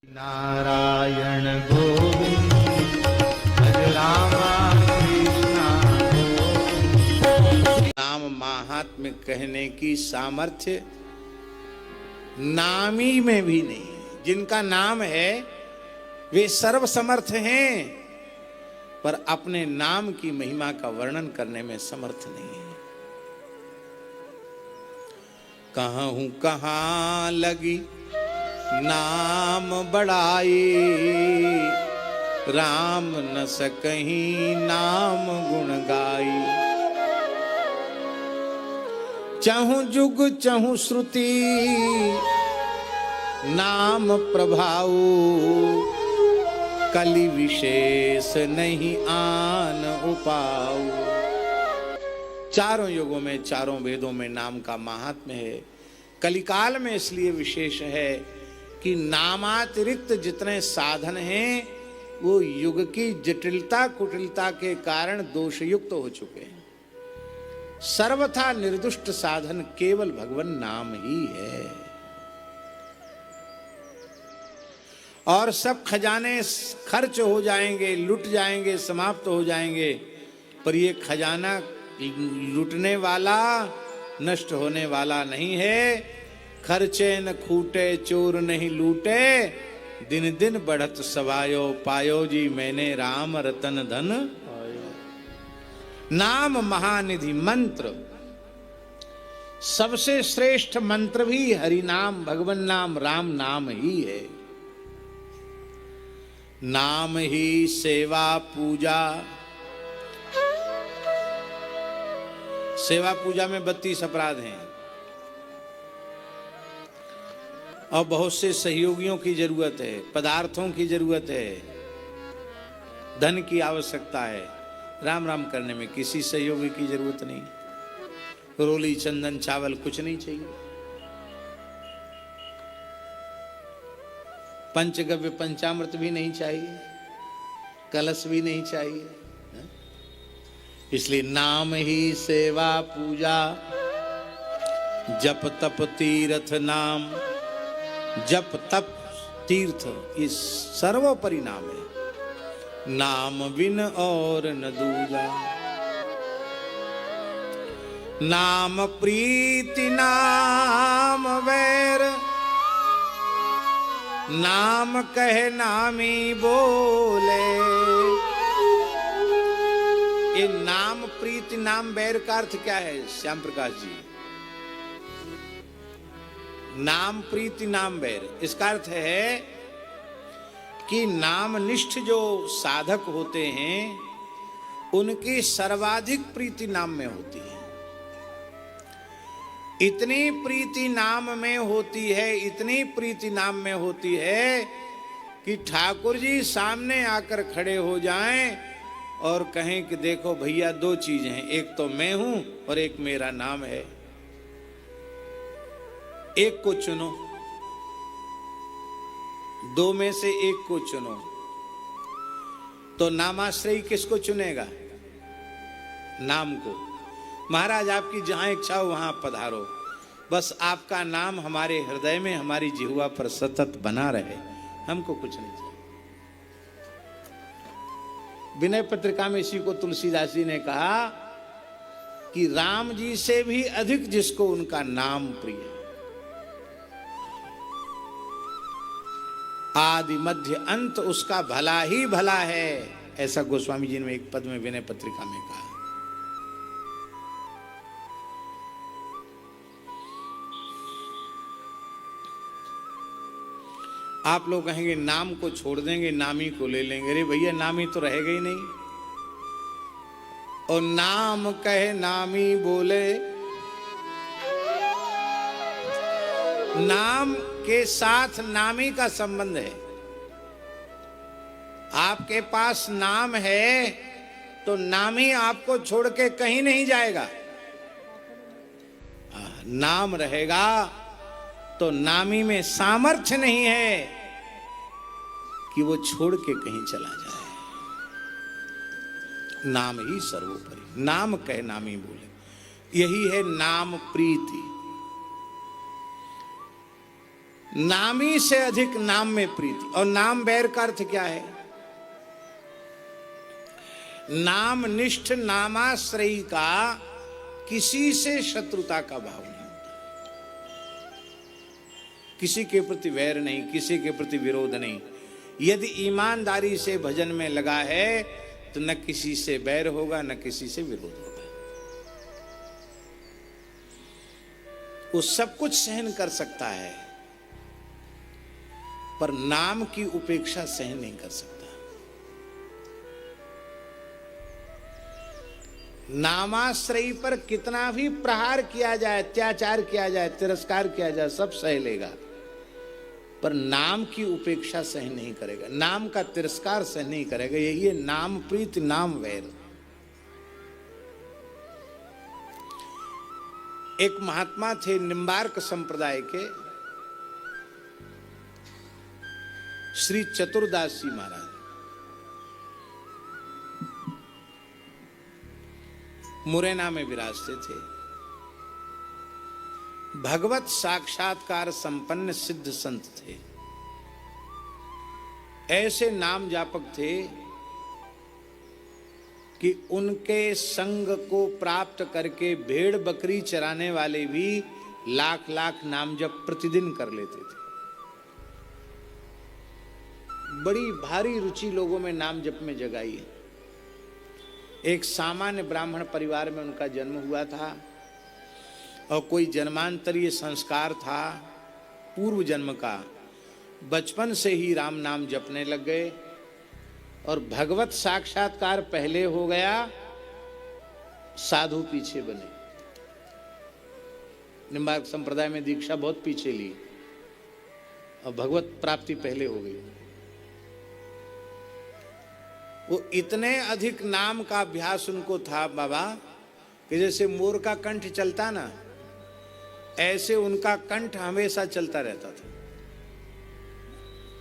नारायण गोविंद भज रामा कृष्णा गोविंद। नाम महात्म्य कहने की सामर्थ्य नामी में भी नहीं है। जिनका नाम है वे सर्वसमर्थ हैं, पर अपने नाम की महिमा का वर्णन करने में समर्थ नहीं है। कहूं कहां लगी नाम बड़ाई, राम न सकहीं नाम गुण गाई। चहु जुग चहु श्रुति नाम प्रभाऊ, कलि विशेष नहीं आन उपाऊ। चारों युगों में चारों वेदों में नाम का महात्म्य है। कलिकाल में इसलिए विशेष है कि नामातिरिक्त जितने साधन हैं वो युग की जटिलता कुटिलता के कारण दोषयुक्त हो चुके हैं। सर्वथा निर्दुष्ट साधन केवल भगवान नाम ही है। और सब खजाने खर्च हो जाएंगे, लुट जाएंगे, समाप्त हो जाएंगे, पर ये खजाना लुटने वाला नष्ट होने वाला नहीं है। खर्चे न खूटे चोर नहीं लूटे, दिन दिन बढ़त सवायो, पायो जी मैंने राम रतन धन आयो। नाम महानिधि मंत्र, सबसे श्रेष्ठ मंत्र भी हरि नाम, भगवान नाम, राम नाम ही है। नाम ही सेवा पूजा। सेवा पूजा में 32 अपराध हैं और बहुत से सहयोगियों की जरूरत है, पदार्थों की जरूरत है, धन की आवश्यकता है। राम राम करने में किसी सहयोगी की जरूरत नहीं। रोली चंदन चावल कुछ नहीं चाहिए। पंचगव्य पंचामृत भी नहीं चाहिए, कलश भी नहीं चाहिए। इसलिए नाम ही सेवा पूजा, जप तप तीर्थ नाम। जप तप तीर्थ इस सर्वोपरि नाम है। नाम बिन और न दूजा। नाम प्रीति नाम वैर, नाम कहे नामी बोले। ये नाम प्रीति नाम वैर का अर्थ क्या है श्याम प्रकाश जी? नाम प्रीति नाम वैर, इसका अर्थ है कि नामनिष्ठ जो साधक होते हैं उनकी सर्वाधिक प्रीति नाम में होती है। इतनी प्रीति नाम में होती है, इतनी प्रीति नाम में होती है कि ठाकुर जी सामने आकर खड़े हो जाएं और कहें कि देखो भैया, दो चीजें हैं, एक तो मैं हूं और एक मेरा नाम है, एक को चुनो। दो में से एक को चुनो। तो नामाश्रयी किसको चुनेगा? नाम को। महाराज आपकी जहां इच्छा हो वहां पधारो, बस आपका नाम हमारे हृदय में, हमारी जिह्वा पर सतत बना रहे, हमको कुछ नहीं चाहिए। विनय पत्रिका में इसी को तुलसीदास जी ने कहा कि राम जी से भी अधिक जिसको उनका नाम प्रिय है। आदि मध्य अंत उसका भला ही भला है, ऐसा गोस्वामी जी ने एक पद में विनय पत्रिका में कहा। आप लोग कहेंगे नाम को छोड़ देंगे, नामी को ले लेंगे। अरे भैया, नामी तो रहेगा ही नहीं। और नाम कहे नामी बोले, नाम के साथ नामी का संबंध है। आपके पास नाम है तो नामी आपको छोड़ के कहीं नहीं जाएगा। नाम रहेगा तो नामी में सामर्थ्य नहीं है कि वो छोड़ के कहीं चला जाए। नाम ही सर्वोपरि। नाम कहे नामी बोले, यही है नाम प्रीति। नामी से अधिक नाम में प्रीति। और नाम बैर का अर्थ क्या है? नाम निष्ठ नामाश्रयी का किसी से शत्रुता का भाव नहीं होता, किसी के प्रति वैर नहीं, किसी के प्रति विरोध नहीं। यदि ईमानदारी से भजन में लगा है तो न किसी से बैर होगा न किसी से विरोध होगा। वो सब कुछ सहन कर सकता है पर नाम की उपेक्षा सहन नहीं कर सकता। नामाश्रयी पर कितना भी प्रहार किया जाए, अत्याचार किया जाए, तिरस्कार किया जाए, सब सह लेगा, पर नाम की उपेक्षा सहन नहीं करेगा, नाम का तिरस्कार सहन नहीं करेगा। यही है नाम प्रीत नाम वैर। एक महात्मा थे निम्बार्क संप्रदाय के, श्री चतुरदास जी महाराज। मुरैना में विराजते थे। भगवत साक्षात्कार संपन्न सिद्ध संत थे। ऐसे नाम जापक थे कि उनके संग को प्राप्त करके भेड़ बकरी चराने वाले भी लाख लाख नाम जप प्रतिदिन कर लेते थे। बड़ी भारी रुचि लोगों में नाम जप में जगाई है। एक सामान्य ब्राह्मण परिवार में उनका जन्म हुआ था और कोई जन्मांतरीय संस्कार था पूर्व जन्म का। बचपन से ही राम नाम जपने लग गए और भगवत साक्षात्कार पहले हो गया, साधु पीछे बने। निम्बार्क संप्रदाय में दीक्षा बहुत पीछे ली और भगवत प्राप्ति पहले हो गई। वो इतने अधिक नाम का अभ्यास उनको था बाबा कि जैसे मोर का कंठ चलता ना, ऐसे उनका कंठ हमेशा चलता रहता था।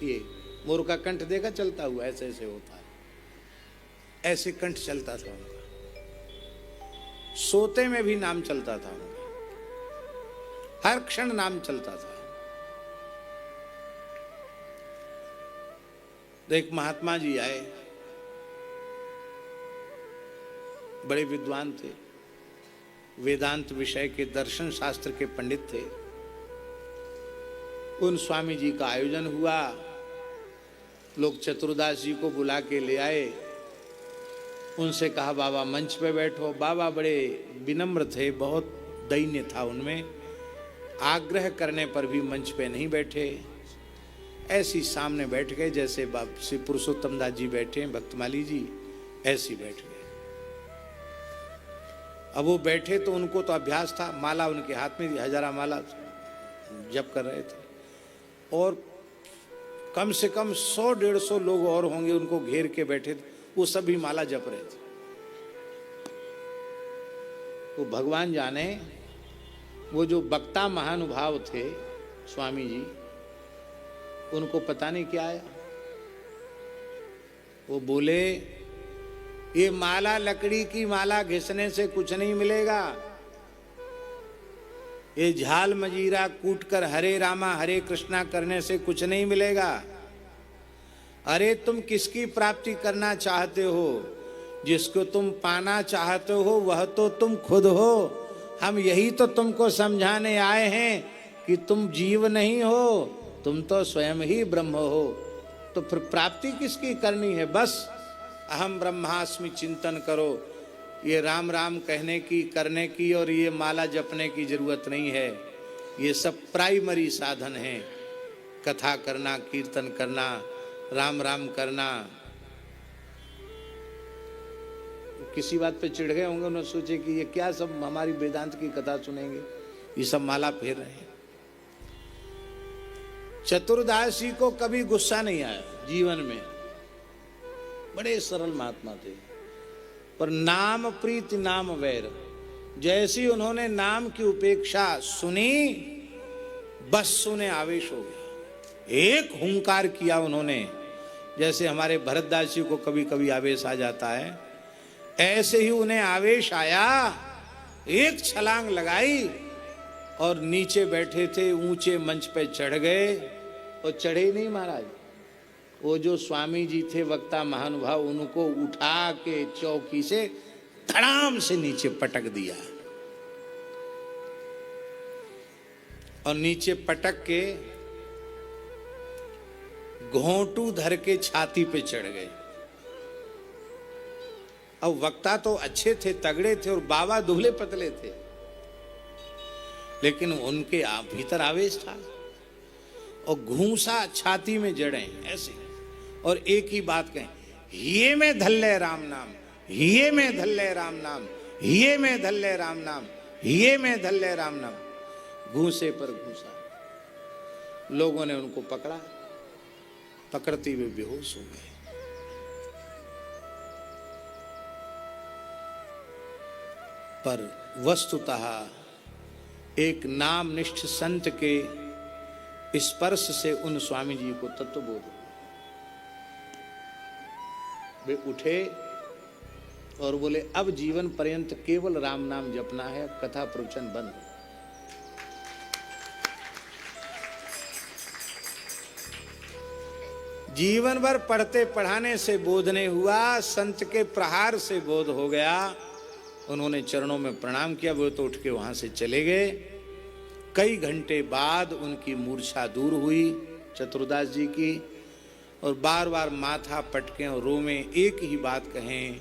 ये मोर का कंठ देखा चलता हुआ, ऐसे ऐसे होता है, ऐसे कंठ चलता था उनका। सोते में भी नाम चलता था उनका, हर क्षण नाम चलता था। तो एक महात्मा जी आए, बड़े विद्वान थे, वेदांत विषय के दर्शन शास्त्र के पंडित थे। उन स्वामी जी का आयोजन हुआ, लोग चतुरदास जी को बुला के ले आए। उनसे कहा बाबा मंच पे बैठो। बाबा बड़े विनम्र थे, बहुत दैन्य था उनमें, आग्रह करने पर भी मंच पे नहीं बैठे, ऐसी सामने बैठ गए जैसे श्री पुरुषोत्तम दास जी बैठे, भक्तमाली जी ऐसी बैठ गए। अब वो बैठे तो उनको तो अभ्यास था, माला उनके हाथ में, हजारा माला जप कर रहे थे और कम से कम 100-150 लोग और होंगे उनको घेर के बैठे थे, वो सभी माला जप रहे थे। वो भगवान जाने, वो जो वक्ता महानुभाव थे स्वामी जी, उनको पता नहीं क्या आया। वो बोले ये माला लकड़ी की माला घिसने से कुछ नहीं मिलेगा, ये झाल मजीरा कूट कर हरे रामा हरे कृष्णा करने से कुछ नहीं मिलेगा। अरे तुम किसकी प्राप्ति करना चाहते हो? जिसको तुम पाना चाहते हो वह तो तुम खुद हो। हम यही तो तुमको समझाने आए हैं कि तुम जीव नहीं हो, तुम तो स्वयं ही ब्रह्म हो। तो फिर प्राप्ति किसकी करनी है? बस अहम ब्रह्मास्मि चिंतन करो। ये राम राम कहने की, करने की और ये माला जपने की जरूरत नहीं है। ये सब प्राइमरी साधन हैं। कथा करना, कीर्तन करना, राम राम करना। किसी बात पे चिढ़ गए होंगे, उन्होंने सोचे कि ये क्या सब हमारी वेदांत की कथा सुनेंगे, ये सब माला फेर रहे हैं। चतुरदास जी को कभी गुस्सा नहीं आया जीवन में, बड़े सरल महात्मा थे। पर नाम प्रीति नाम वैर, जैसी उन्होंने नाम की उपेक्षा सुनी, बस सुने आवेश हो गया। एक हुंकार किया उन्होंने, जैसे हमारे भरतदास जी को कभी कभी आवेश आ जाता है, ऐसे ही उन्हें आवेश आया। एक छलांग लगाई और नीचे बैठे थे, ऊंचे मंच पे चढ़ गए और चढ़े ही नहीं महाराज। वो जो स्वामी जी थे वक्ता महानुभाव, उनको उठा के चौकी से धड़ाम से नीचे पटक दिया और नीचे पटक के घोंटू धर के छाती पे चढ़ गए। अब वक्ता तो अच्छे थे, तगड़े थे और बाबा दुबले पतले थे, लेकिन उनके भीतर आवेश था और घूंसा छाती में जड़े ऐसे, और एक ही बात कहें, ये में धल्ले राम नाम, ये में धल्ले राम नाम, ये में धल्ले राम नाम, ये में धल्ले राम नाम। घूंसे पर घूंसा। लोगों ने उनको पकड़ा, पकड़ते हुए बेहोश हो गए। पर वस्तुतः एक नामनिष्ठ संत के स्पर्श से उन स्वामी जी को तत्वबोध हुआ। वे उठे और बोले, अब जीवन पर्यंत केवल राम नाम जपना है, कथा प्रवचन बंद। जीवन भर पढ़ते पढ़ाने से बोध नहीं हुआ, संत के प्रहार से बोध हो गया। उन्होंने चरणों में प्रणाम किया, वो तो उठ के वहां से चले गए। कई घंटे बाद उनकी मूर्छा दूर हुई चतुरदास जी की, और बार बार माथा पटके और रोमे एक ही बात कहें,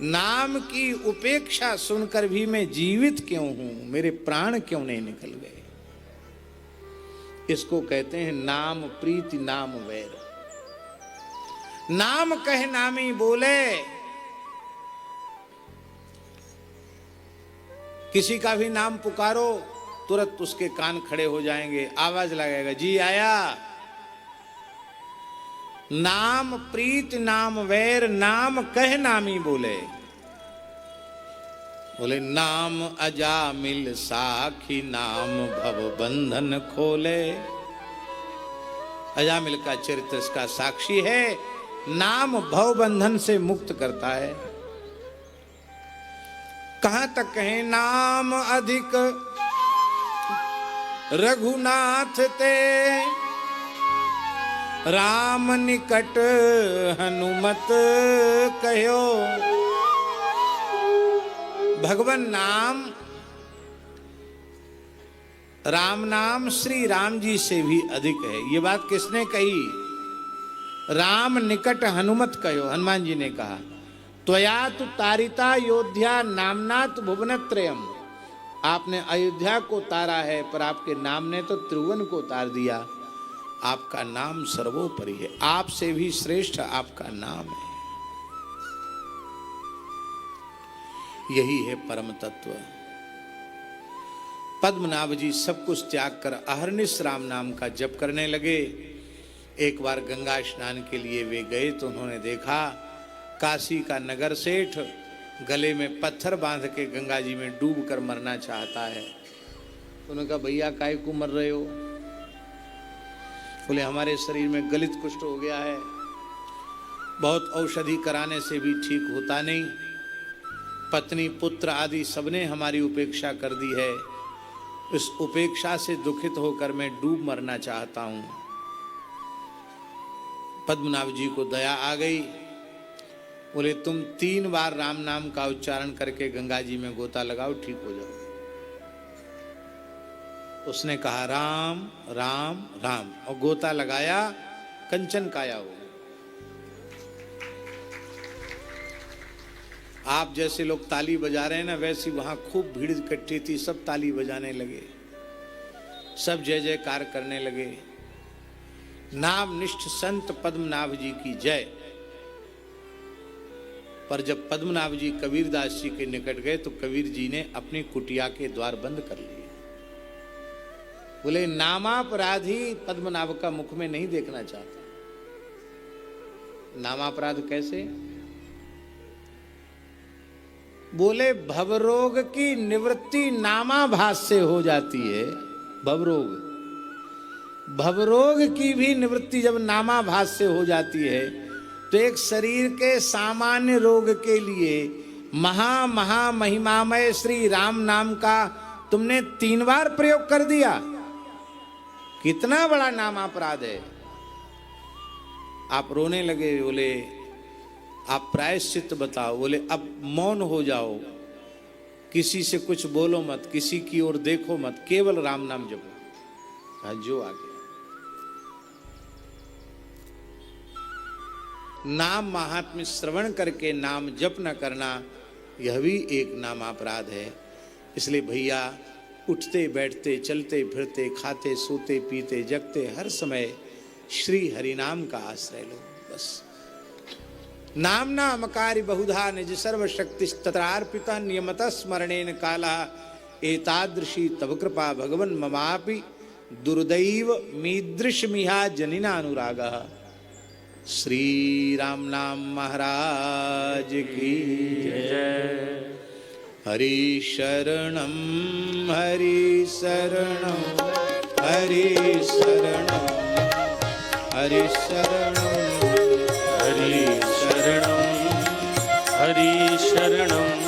नाम की उपेक्षा सुनकर भी मैं जीवित क्यों हूं, मेरे प्राण क्यों नहीं निकल गए। इसको कहते हैं नाम प्रीति नाम वैर। नाम कह नामी बोले, किसी का भी नाम पुकारो तुरंत उसके कान खड़े हो जाएंगे, आवाज लगाएगा, जी आया। नाम प्रीत नाम वैर, नाम कह नामी बोले। बोले नाम अजामिल साखी, नाम भव बंधन खोले। अजामिल का चरित्र इसका साक्षी है, नाम भव बंधन से मुक्त करता है। कहां तक कहें, नाम अधिक रघुनाथ ते, राम निकट हनुमत कहो। भगवान नाम, राम नाम श्री राम जी से भी अधिक है। ये बात किसने कही? राम निकट हनुमत कहो, हनुमान जी ने कहा। त्वया तु तारिता योध्या नामनाथ भुवनत्रयम्। आपने अयोध्या को तारा है, पर आपके नाम ने तो त्रिभुवन को तार दिया। आपका नाम सर्वोपरि है, आपसे भी श्रेष्ठ आपका नाम है। यही है परम तत्व। पद्मनाभ जी सब कुछ त्याग कर अहर्निश राम नाम का जप करने लगे। एक बार गंगा स्नान के लिए वे गए तो उन्होंने देखा काशी का नगर सेठ गले में पत्थर बांध के गंगा जी में डूब कर मरना चाहता है। उन्होंने कहा, भैया काहे को मर रहे हो? बोले, हमारे शरीर में गलित कुष्ठ हो गया है, बहुत औषधि कराने से भी ठीक होता नहीं। पत्नी पुत्र आदि सबने हमारी उपेक्षा कर दी है, इस उपेक्षा से दुखित होकर मैं डूब मरना चाहता हूं। पद्मनाभ जी को दया आ गई। बोले, तुम 3 बार राम नाम का उच्चारण करके गंगा जी में गोता लगाओ, ठीक हो जाओ। उसने कहा राम राम राम, और गोता लगाया, कंचन काया हो। आप जैसे लोग ताली बजा रहे हैं ना, वैसी वहां खूब भीड़ इकट्ठी थी, सब ताली बजाने लगे, सब जय जयकार करने लगे। नाम निष्ठ संत पद्मनाभ जी की जय। पर जब पद्मनाभ जी कबीरदास जी के निकट गए तो कबीर जी ने अपनी कुटिया के द्वार बंद कर लिए। बोले, नामापराधी पद्मनाभ का मुख में नहीं देखना चाहता। नामापराध कैसे? बोले, भवरोग की निवृत्ति नामाभास से हो जाती है। भवरोग की भी निवृत्ति जब नामाभास से हो जाती है, तो एक शरीर के सामान्य रोग के लिए महिमामय श्री राम नाम का तुमने 3 बार प्रयोग कर दिया, कितना बड़ा नाम अपराध है। आप रोने लगे, बोले आप प्रायश्चित बताओ। बोले अब मौन हो जाओ, किसी से कुछ बोलो मत, किसी की ओर देखो मत, केवल राम नाम जपो। हाँ, जो आ गया। नाम महात्म्य श्रवण करके नाम जप न करना, यह भी एक नाम अपराध है। इसलिए भैया, उठते बैठते चलते फिरते खाते सोते पीते जगते हर समय श्री हरिनाम का आश्रय लो। बस नाम नामकारी बहुधा निज सर्वशक्ति तत्रार्पिता नियमत स्मरणेन काला एतादृशी तव कृपा भगवन् ममापि दुर्दैव मीदृशमिहा जनिना अनुरागः। श्री राम नाम महाराज की जय। हरि शरणम हरि शरणम हरि शरणम हरि शरणम हरि शरणम हरि शरणम।